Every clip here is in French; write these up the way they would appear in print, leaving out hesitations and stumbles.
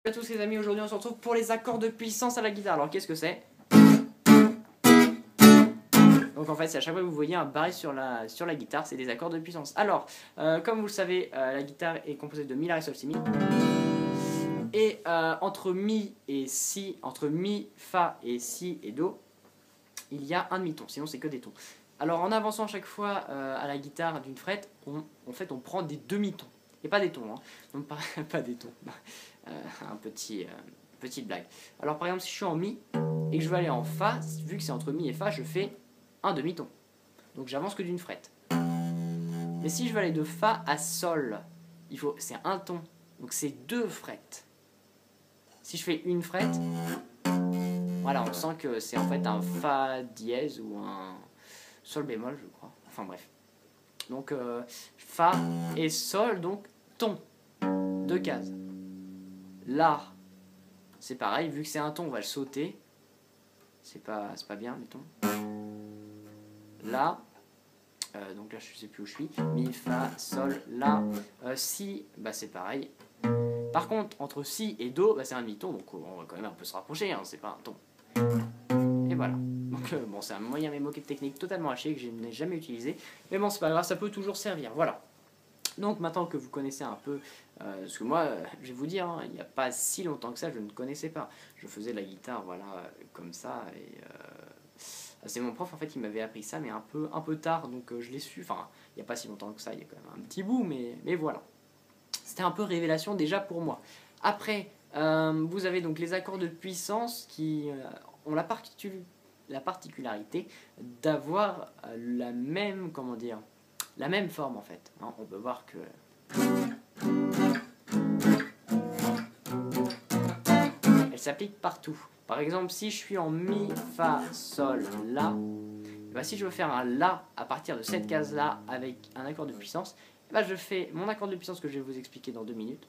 Salut à tous les amis, aujourd'hui on se retrouve pour les accords de puissance à la guitare. Alors qu'est-ce que c'est? Donc en fait c'est à chaque fois que vous voyez un barré sur la guitare, c'est des accords de puissance. Alors, comme vous le savez, la guitare est composée de mi, la, ré, sol, si, mi. Et entre mi et si, entre mi, fa et si et do, il y a un demi-ton, sinon c'est que des tons. Alors en avançant chaque fois à la guitare d'une frette, on prend des demi-tons. Et pas des tons, hein. Donc pas des tons. Petite blague. Alors par exemple si je suis en mi et que je veux aller en fa, vu que c'est entre mi et fa, je fais un demi-ton. Donc j'avance que d'une frette. Mais si je veux aller de fa à sol, c'est un ton. Donc c'est deux frettes. Si je fais une frette, voilà, on sent que c'est en fait un fa dièse ou un sol bémol, je crois. Enfin bref. Donc fa et sol, donc ton. Deux cases. La, c'est pareil, vu que c'est un ton, on va le sauter. C'est pas bien, mettons. La, donc là je sais plus où je suis. Mi, fa, sol, la. Si, bah c'est pareil. Par contre, entre si et do, bah, c'est un demi-ton, donc on va quand même un peu se rapprocher, hein, c'est pas un ton. Et voilà. Donc bon, c'est un moyen mémoqué de technique totalement haché que je n'ai jamais utilisé. Mais bon, c'est pas grave, ça peut toujours servir. Voilà. Donc maintenant que vous connaissez un peu, parce que moi, je vais vous dire, hein, il n'y a pas si longtemps que ça, je ne connaissais pas. Je faisais la guitare, voilà, comme ça, et c'est mon prof en fait qui m'avait appris ça, mais un peu tard, donc je l'ai su. Enfin, il n'y a pas si longtemps que ça, il y a quand même un petit bout, mais voilà. C'était un peu révélation déjà pour moi. Après, vous avez donc les accords de puissance qui ont la particularité d'avoir la même, comment dire, la même forme en fait. Hein, on peut voir que elle s'applique partout. Par exemple, si je suis en mi, fa, sol, la, bah, si je veux faire un la à partir de cette case là avec un accord de puissance, bah, je fais mon accord de puissance que je vais vous expliquer dans 2 minutes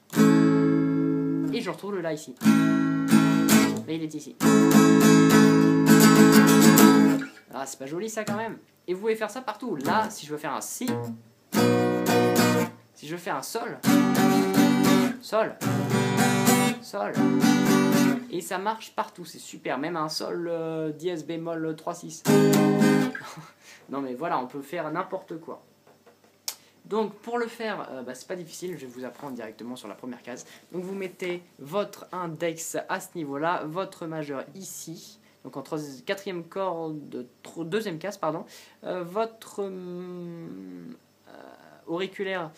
et je retrouve le la ici. Là il est ici. Ah, c'est pas joli ça quand même. Et vous pouvez faire ça partout. Là, si je veux faire un si, si je veux faire un sol, sol, sol, et ça marche partout, c'est super. Même un sol dièse bémol 3-6. Non mais voilà, on peut faire n'importe quoi. Donc pour le faire, c'est pas difficile, je vais vous apprendre directement sur la première case. Donc vous mettez votre index à ce niveau-là, votre majeur ici. Donc en quatrième corde, deuxième case, pardon, votre auriculaire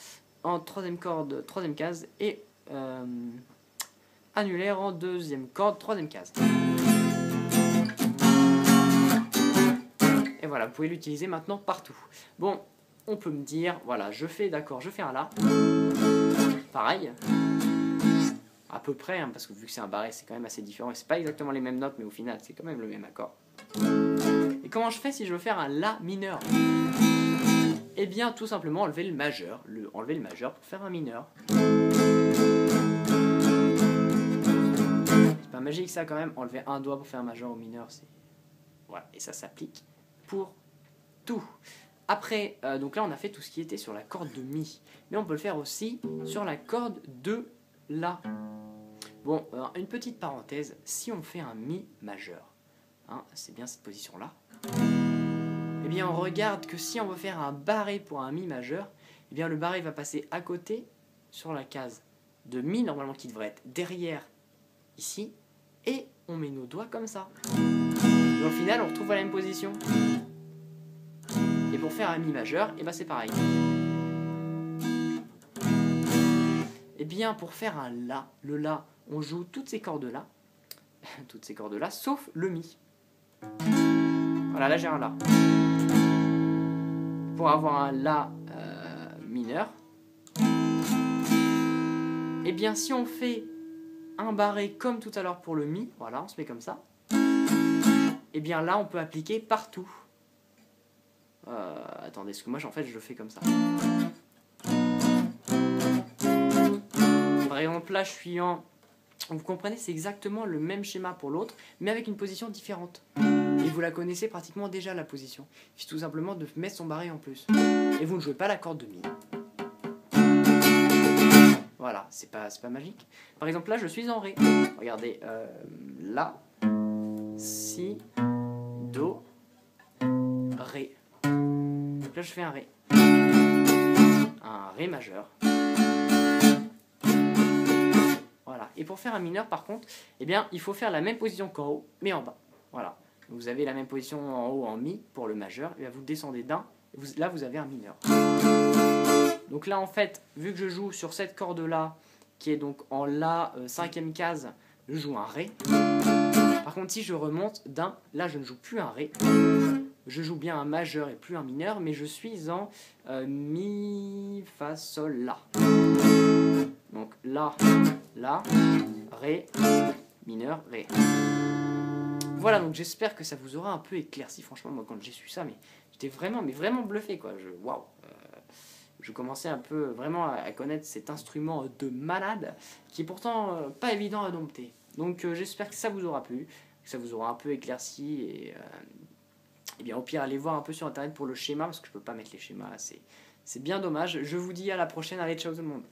en troisième corde, troisième case, et annulaire en deuxième corde, troisième case. Et voilà, vous pouvez l'utiliser maintenant partout. Bon, on peut me dire, voilà, je fais un la, pareil. À peu près, hein, parce que vu que c'est un barré, c'est quand même assez différent. Et c'est pas exactement les mêmes notes, mais au final, c'est quand même le même accord. Et comment je fais si je veux faire un la mineur? Eh bien, tout simplement, enlever le majeur pour faire un mineur. C'est pas magique ça quand même, enlever un doigt pour faire un majeur au mineur, c'est... Voilà, et ça s'applique pour tout. Après, donc là, on a fait tout ce qui était sur la corde de mi. Mais on peut le faire aussi sur la corde de la. Bon, une petite parenthèse, si on fait un mi majeur, hein, c'est bien cette position-là, eh bien on regarde que si on veut faire un barré pour un mi majeur, eh bien le barré va passer à côté sur la case de mi, normalement qui devrait être derrière ici, et on met nos doigts comme ça. Et au final, on retrouve la même position. Et pour faire un mi majeur, eh ben c'est pareil. Et bien pour faire un la, le la, on joue toutes ces cordes-là, sauf le mi. Voilà, là j'ai un la. Pour avoir un la mineur, et bien si on fait un barré comme tout à l'heure pour le mi, voilà, on se met comme ça, et bien là on peut appliquer partout. Attendez, parce que moi en fait je le fais comme ça. Par exemple là je suis en... Vous comprenez, c'est exactement le même schéma pour l'autre, mais avec une position différente. Et vous la connaissez pratiquement déjà la position. Il suffit tout simplement de mettre son barré en plus. Et vous ne jouez pas la corde de mi. Voilà, c'est pas magique. Par exemple, là, je suis en Ré. Regardez, là, Si, Do, Ré. Donc là, je fais un Ré. Un Ré majeur. Voilà. Et pour faire un mineur, par contre, eh bien, il faut faire la même position qu'en haut, mais en bas. Voilà. Vous avez la même position en haut en Mi pour le majeur. Et bien, vous descendez d'un. Là, vous avez un mineur. Donc là, en fait, vu que je joue sur cette corde-là, qui est donc en La, 5e case, je joue un Ré. Par contre, si je remonte d'un, là, je ne joue plus un Ré. Je joue bien un majeur et plus un mineur, mais je suis en Mi, Fa, Sol, La. Donc La, La, Ré, mineur, Ré. Voilà, donc j'espère que ça vous aura un peu éclairci. Franchement, moi, quand j'ai su ça, mais j'étais vraiment bluffé, quoi. Waouh. Je commençais un peu vraiment à connaître cet instrument de malade qui est pourtant pas évident à dompter. Donc j'espère que ça vous aura plu, que ça vous aura un peu éclairci et bien au pire allez voir un peu sur internet pour le schéma parce que je peux pas mettre les schémas, c'est bien dommage. Je vous dis à la prochaine, allez ciao tout le monde.